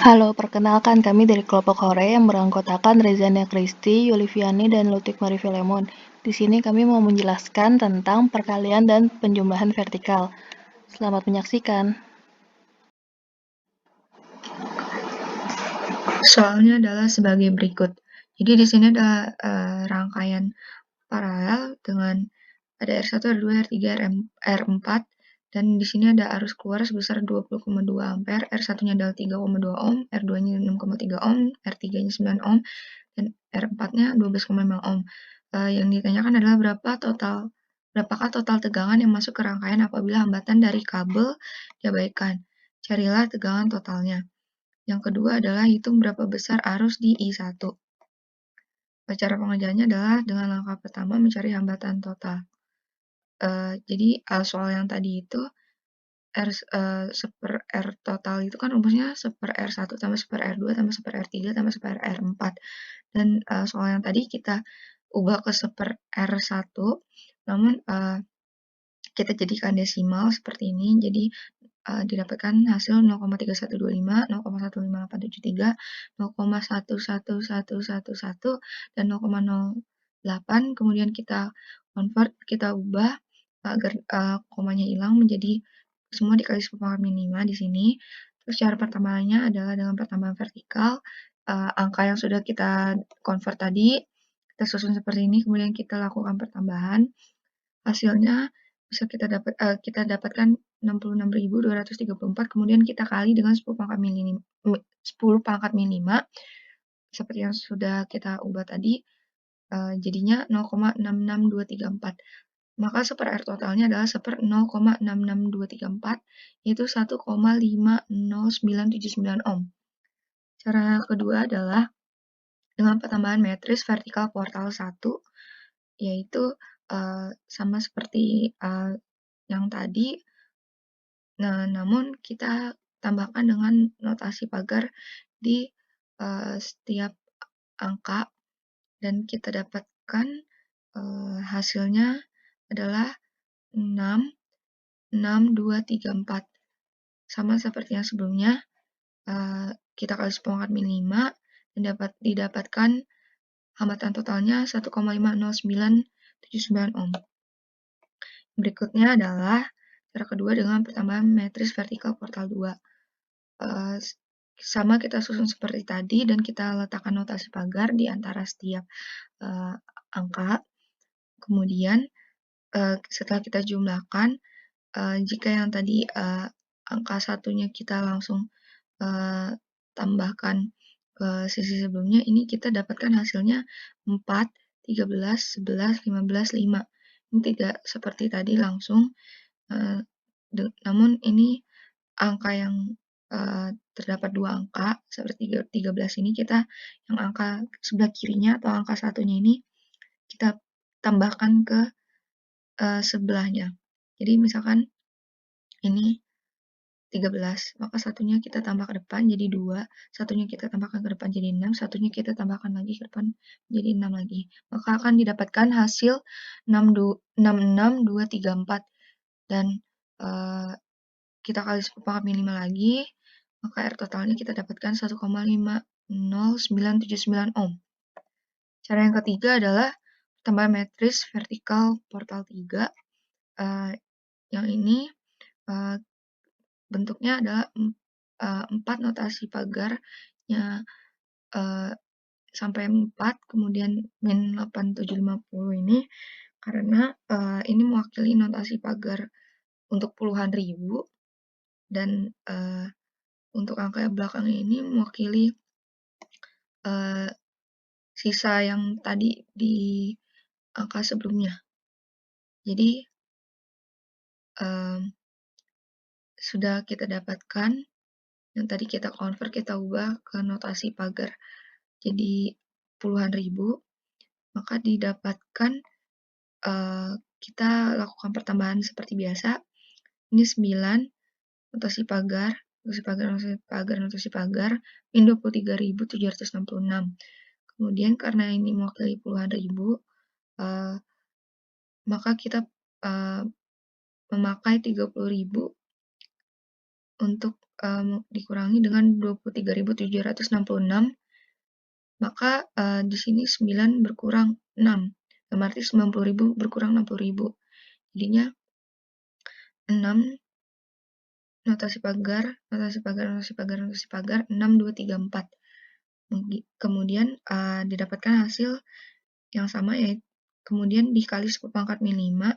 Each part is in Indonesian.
Halo, perkenalkan kami dari kelompok Hore yang beranggotakan Rezania Kristi, Yuliviani, dan Lutik Marifilemon. Di sini kami mau menjelaskan tentang perkalian dan penjumlahan vertikal. Selamat menyaksikan. Soalnya adalah sebagai berikut. Jadi di sini ada rangkaian paralel dengan ada R1, R2, R3, R4, dan di sini ada arus keluar sebesar 20,2 ampere, R1-nya adalah 3,2 ohm, R2-nya 6,3 ohm, R3-nya 9 ohm, dan R4-nya 12,5 ohm. Yang ditanyakan adalah berapakah total tegangan yang masuk ke rangkaian apabila hambatan dari kabel diabaikan. Carilah tegangan totalnya. Yang kedua adalah hitung berapa besar arus di I1. Cara pengerjaannya adalah dengan langkah pertama mencari hambatan total. Jadi soal yang tadi itu seper R total itu kan rumusnya seper R1 tambah seper R2 tambah seper R3 tambah seper R4. Dan soal yang tadi kita ubah ke seper R1, namun kita jadikan desimal seperti ini. Jadi didapatkan hasil 0,3125, 0,15873, 0,11111, dan 0,08. Kemudian kita convert, kita ubah agar komanya hilang menjadi semua dikali 10⁻⁵ di sini. Terus cara pertamanya adalah dengan pertambahan vertikal. Angka yang sudah kita convert tadi kita susun seperti ini, kemudian kita lakukan pertambahan. Hasilnya bisa kita dapatkan 66.234, kemudian kita kali dengan 10⁻⁵ seperti yang sudah kita ubah tadi, jadinya 0,66234. Maka seper R totalnya adalah seper 0,66234, yaitu 1,50979 ohm. Cara kedua adalah dengan pertambahan matris vertikal kuartal 1, yaitu sama seperti yang tadi. Nah, namun kita tambahkan dengan notasi pagar di setiap angka, dan kita dapatkan hasilnya adalah 6, 6, 2, 3, 4. Sama seperti yang sebelumnya, kita kali 10⁻⁵ dan didapatkan hambatan totalnya 1,50979 ohm. Berikutnya adalah cara kedua dengan pertambahan matris vertikal kuartal 2. Sama kita susun seperti tadi dan kita letakkan notasi pagar di antara setiap angka. Kemudian setelah kita jumlahkan, jika yang tadi angka satunya kita langsung tambahkan ke sisi sebelumnya, ini kita dapatkan hasilnya 4, 13, 11, 15, 5. Ini tidak seperti tadi langsung, namun ini angka yang terdapat dua angka seperti 13 ini, kita yang angka sebelah kirinya atau angka satunya ini kita tambahkan ke sebelahnya. Jadi misalkan ini 13, maka satunya kita tambah ke depan jadi 2, satunya kita tambahkan ke depan jadi 6, satunya kita tambahkan lagi ke depan jadi 6 lagi. Maka akan didapatkan hasil 66234, dan kita kali 10⁻⁵ lagi, maka R totalnya kita dapatkan 1,50979 ohm. Cara yang ketiga adalah tambah matris vertikal kuartal 3. Yang ini bentuknya adalah 4 notasi pagarnya sampai 4, kemudian min 8750 ini, karena ini mewakili notasi pagar untuk puluhan ribu, dan untuk angka belakang ini mewakili sisa yang tadi di angka sebelumnya. Jadi sudah kita dapatkan yang tadi kita convert, kita ubah ke notasi pagar jadi puluhan ribu, maka didapatkan kita lakukan pertambahan seperti biasa. Ini 9, notasi pagar, min 23.766. Kemudian karena ini mewakili puluhan ribu, maka kita memakai 30.000 untuk dikurangi dengan 23.766, maka di sini 9 berkurang 6, berarti 90.000 berkurang 60.000. Jadinya 6 notasi pagar, 6, 2, 3, 4. Kemudian didapatkan hasil yang sama, yaitu kemudian dikali 10⁻⁵,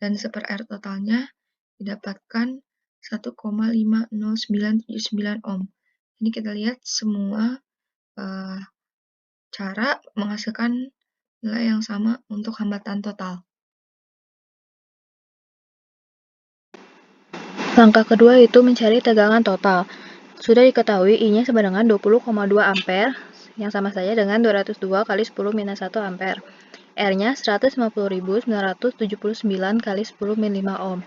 dan 1/R totalnya didapatkan 1,50979 ohm. Ini kita lihat semua cara menghasilkan nilai yang sama untuk hambatan total. Langkah kedua itu mencari tegangan total. Sudah diketahui I-nya sama dengan 20,2 ampere, yang sama saja dengan 202 kali 10⁻1 ampere. R-nya 150.979 kali 10 mA ohm.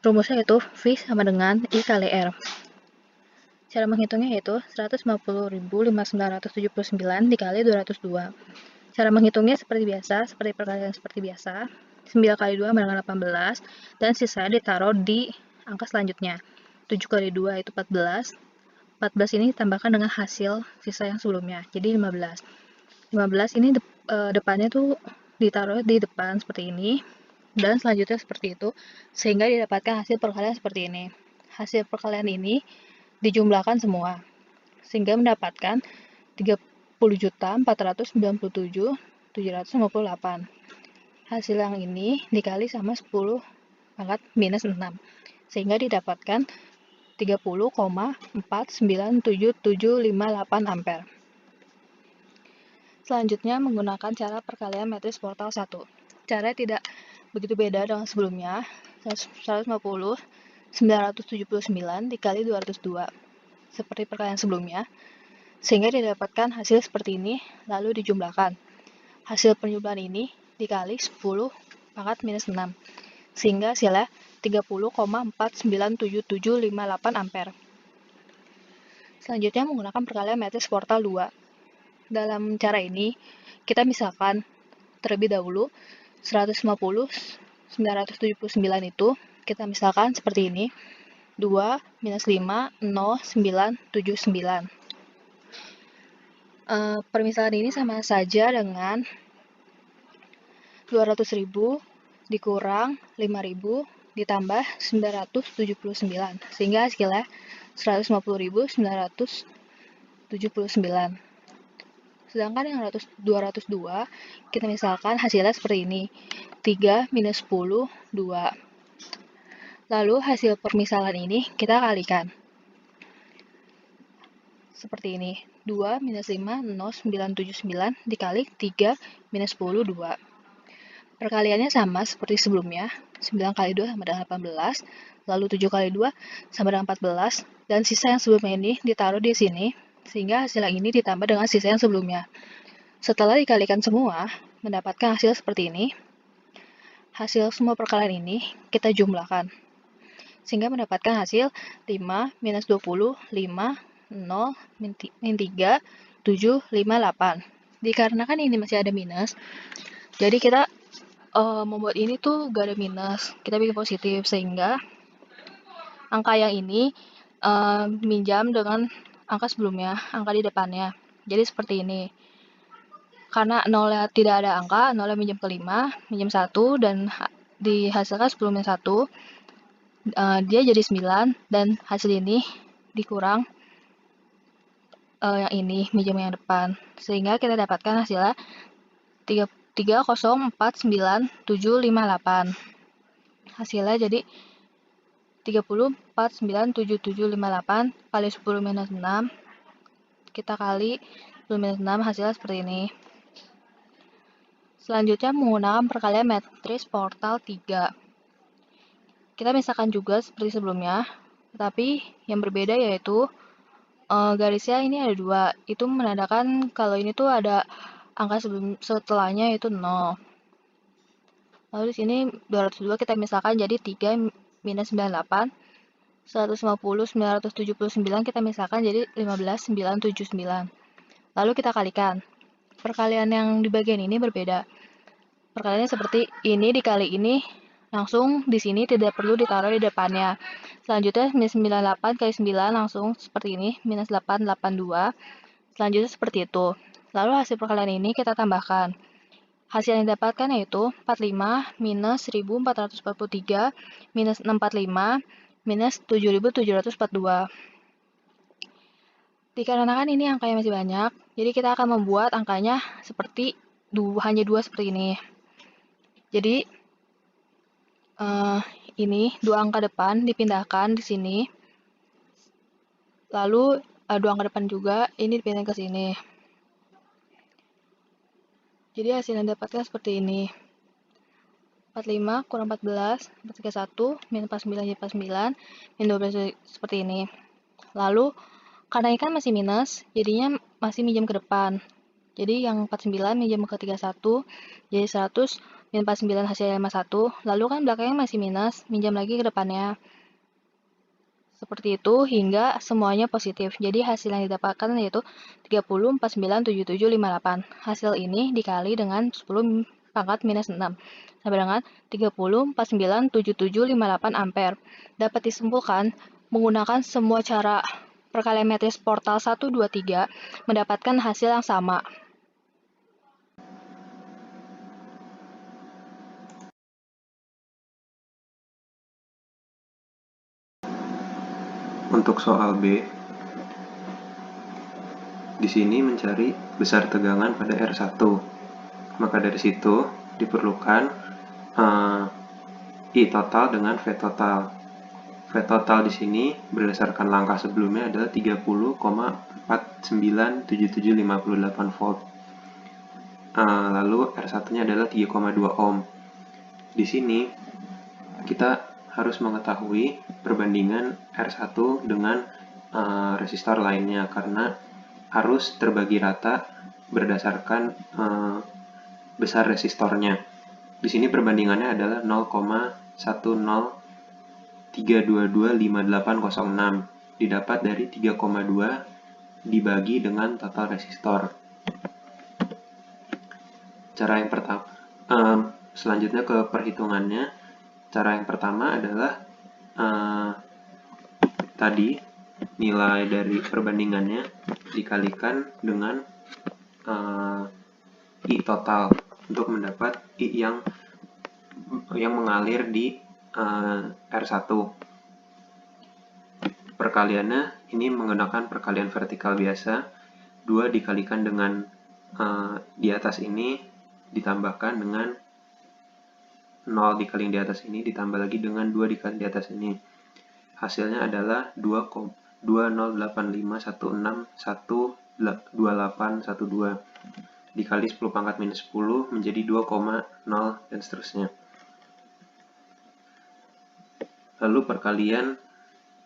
Rumusnya itu V sama dengan I kali R. Cara menghitungnya yaitu 150.979 dikali 202. Cara menghitungnya seperti biasa, seperti perkalian seperti biasa. 9 kali 2 sama dengan 18, dan sisanya ditaruh di angka selanjutnya. 7 kali 2 itu 14. 14 ini ditambahkan dengan hasil sisa yang sebelumnya, jadi 15. 15 ini depannya tuh ditaruh di depan seperti ini, dan selanjutnya seperti itu, sehingga didapatkan hasil perkalian seperti ini. Hasil perkalian ini dijumlahkan semua, sehingga mendapatkan 30.497.758. Hasil yang ini dikali sama 10⁻⁻⁶, sehingga didapatkan 30,497758 ampere. Selanjutnya menggunakan cara perkalian matris portal 1. Caranya tidak begitu beda dengan sebelumnya. 150.979 dikali 202 seperti perkalian sebelumnya, sehingga didapatkan hasil seperti ini, lalu dijumlahkan. Hasil penjumlahan ini dikali 10⁻⁻⁶, sehingga hasilnya 30,497758 ampere. Selanjutnya menggunakan perkalian matris portal 2. Dalam cara ini, kita misalkan terlebih dahulu 150.979 itu kita misalkan seperti ini, 2 minus 5, 0, 9, 7, 9. Permisalan ini sama saja dengan 200.000 dikurang 5.000 ditambah 979, sehingga hasilnya 150.979. Sedangkan yang 202 kita misalkan hasilnya seperti ini, 3 minus 10, 2. Lalu hasil permisalan ini kita kalikan seperti ini, 2 minus 5, 0, 979 dikali 3 minus 10, 2. Perkaliannya sama seperti sebelumnya, 9 kali 2 sama dengan 18, lalu 7 kali 2 sama dengan 14, dan sisa yang sebelumnya ini ditaruh di sini, sehingga hasil yang ini ditambah dengan sisa yang sebelumnya. Setelah dikalikan semua, mendapatkan hasil seperti ini. Hasil semua perkalian ini kita jumlahkan, sehingga mendapatkan hasil 5 minus 20, 5, 0, min 3, 7, 5, 8. Dikarenakan ini masih ada minus, jadi kita membuat ini tuh gak ada minus, kita bikin positif, sehingga angka yang ini minjam dengan angka sebelumnya, angka di depannya. Jadi seperti ini. Karena nolnya tidak ada angka, nolnya minjam ke 5, minjam 1, dan dihasilkan 10 minus 1, dia jadi 9, dan hasil ini dikurang yang ini, minjam yang depan. Sehingga kita dapatkan hasilnya 30,497758. Hasilnya jadi 30,497758 kali 10 minus 6. Kita kali 10 minus 6, hasilnya seperti ini. Selanjutnya menggunakan perkalian matris portal 3. Kita misalkan juga seperti sebelumnya, tapi yang berbeda yaitu garisnya ini ada 2. Itu menandakan kalau ini tuh ada angka setelahnya yaitu 0. Lalu di sini 202 kita misalkan jadi 3 minus 98. 150.979 kita misalkan jadi 15.979. Lalu kita kalikan. Perkalian yang di bagian ini berbeda. Perkaliannya seperti ini dikali ini, langsung di sini tidak perlu ditaruh di depannya, Selanjutnya minus 98 kali 9 langsung seperti ini, minus 882. Selanjutnya seperti itu. Lalu hasil perkalian ini kita tambahkan. Hasil yang didapatkan yaitu 45 minus 1443 minus 645 minus 7742. Dikarenakan ini angkanya masih banyak, jadi kita akan membuat angkanya seperti hanya 2 seperti ini. Jadi ini 2 angka depan dipindahkan di sini. Lalu 2 angka depan juga ini dipindahin ke sini. Jadi hasil yang didapatkan seperti ini. 45 kurang 14, 431, min 49 jadi 49, min 12 seperti ini. Lalu, karena ini kan masih minus, jadinya masih minjem ke depan. Jadi yang 49 minjem ke 31, jadi 100, min 49 hasilnya 51. Lalu kan belakangnya masih minus, minjam lagi ke depannya. Seperti itu hingga semuanya positif. Jadi hasil yang didapatkan yaitu 30, 49, 77, 58. Hasil ini dikali dengan 10 pangkat minus 6. Sama dengan 30, 49, 77, 58 ampere. Dapat disimpulkan menggunakan semua cara perkalian metris portal 1, 2, 3 mendapatkan hasil yang sama. Untuk soal B, di sini mencari besar tegangan pada R1. Maka dari situ diperlukan I total dengan V total. V total di sini berdasarkan langkah sebelumnya adalah 30,497758 volt. Lalu R1-nya adalah 3,2 ohm. Di sini kita harus mengetahui perbandingan R1 dengan resistor lainnya karena harus terbagi rata berdasarkan besar resistornya. Di sini perbandingannya adalah 0,103225806 didapat dari 3,2 dibagi dengan total resistor. Cara yang pertama, selanjutnya ke perhitungannya. Cara yang pertama adalah tadi nilai dari perbandingannya dikalikan dengan I total untuk mendapat I yang mengalir di R1. Perkaliannya ini menggunakan perkalian vertikal biasa. 2 dikalikan dengan di atas ini ditambahkan dengan 0 dikali di atas ini ditambah lagi dengan 2 dikali di atas ini. Hasilnya adalah 2,0851612 dikali 10 pangkat minus 10 menjadi 2,0 dan seterusnya. Lalu perkalian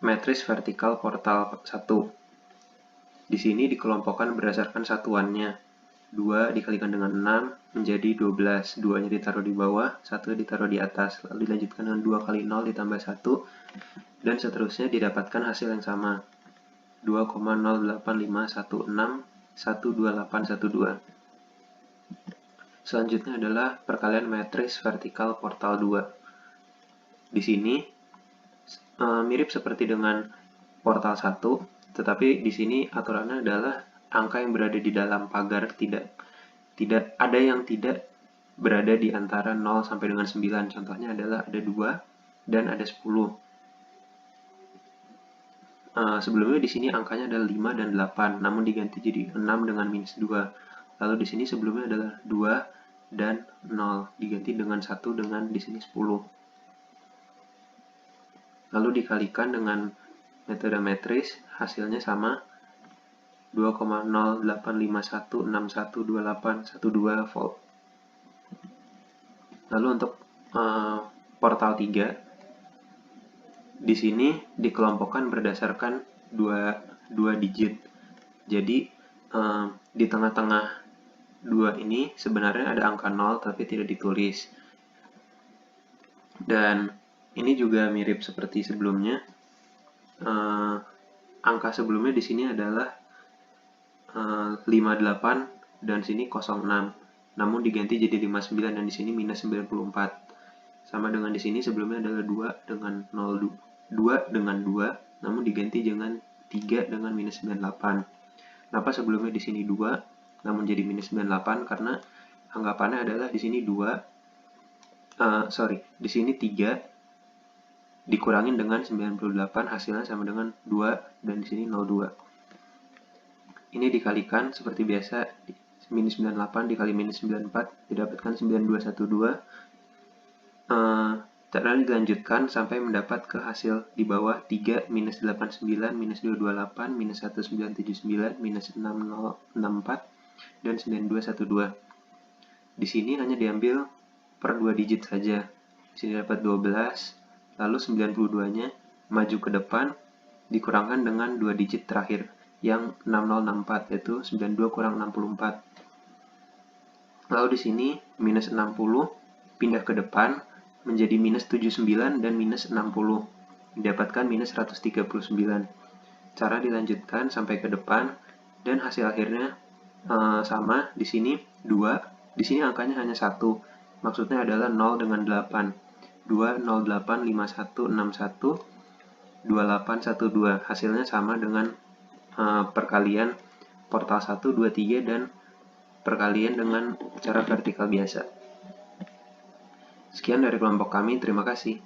metris vertikal portal 1. Di sini dikelompokkan berdasarkan satuannya. 2 dikalikan dengan 6 menjadi 12. 2-nya ditaruh di bawah, 1 ditaruh di atas. Lalu dilanjutkan dengan 2 kali 0 ditambah 1. Dan seterusnya didapatkan hasil yang sama. 2,08516122812. Selanjutnya adalah perkalian matris vertikal portal 2. Di sini mirip seperti dengan portal 1, tetapi di sini aturannya adalah angka yang berada di dalam pagar tidak ada yang tidak berada di antara 0 sampai dengan 9. Contohnya adalah ada 2 dan ada 10. Sebelumnya di sini angkanya adalah 5 dan 8, namun diganti jadi 6 dengan minus 2. Lalu di sini sebelumnya adalah 2 dan 0, diganti dengan 1 dengan di sini 10. Lalu dikalikan dengan metode metris, hasilnya sama 2,08516122812 volt. Lalu untuk portal 3, di sini dikelompokkan berdasarkan dua digit. Jadi di tengah-tengah 2 ini sebenarnya ada angka 0 tapi tidak ditulis. Dan ini juga mirip seperti sebelumnya. Angka sebelumnya di sini adalah 58 dan sini 06. Namun diganti jadi 59 dan di sini minus 94. Sama dengan di sini sebelumnya adalah 2 dengan 2 dengan 2, namun diganti dengan 3 dengan minus 98. Kenapa sebelumnya di sini 2, namun jadi minus 98? Karena anggapannya adalah di sini 3 dikurangin dengan 98, hasilnya sama dengan 2, dan di sini 02. Ini dikalikan seperti biasa, minus 98 dikali minus 94 didapatkan 9212. Caranya dilanjutkan sampai mendapat ke hasil di bawah 3, minus 89, minus 228, minus 1979, minus 6064, dan 9212. Di sini hanya diambil per 2 digit saja. Di sini dapat 12, lalu 92-nya maju ke depan dikurangkan dengan 2 digit terakhir yang 6064, yaitu 92 kurang 64. Lalu di sini minus 60 pindah ke depan menjadi minus 79 dan minus 60. Didapatkan minus 139. Cara dilanjutkan sampai ke depan dan hasil akhirnya sama. Di sini 2, di sini angkanya hanya 1. Maksudnya adalah 0 dengan 8. 2, 0, 8, 5, 1, 6, 1, 2, 8, 1, 2. Hasilnya sama dengan perkalian portal 1, 2, 3, dan perkalian dengan cara vertikal biasa. Sekian dari kelompok kami, terima kasih.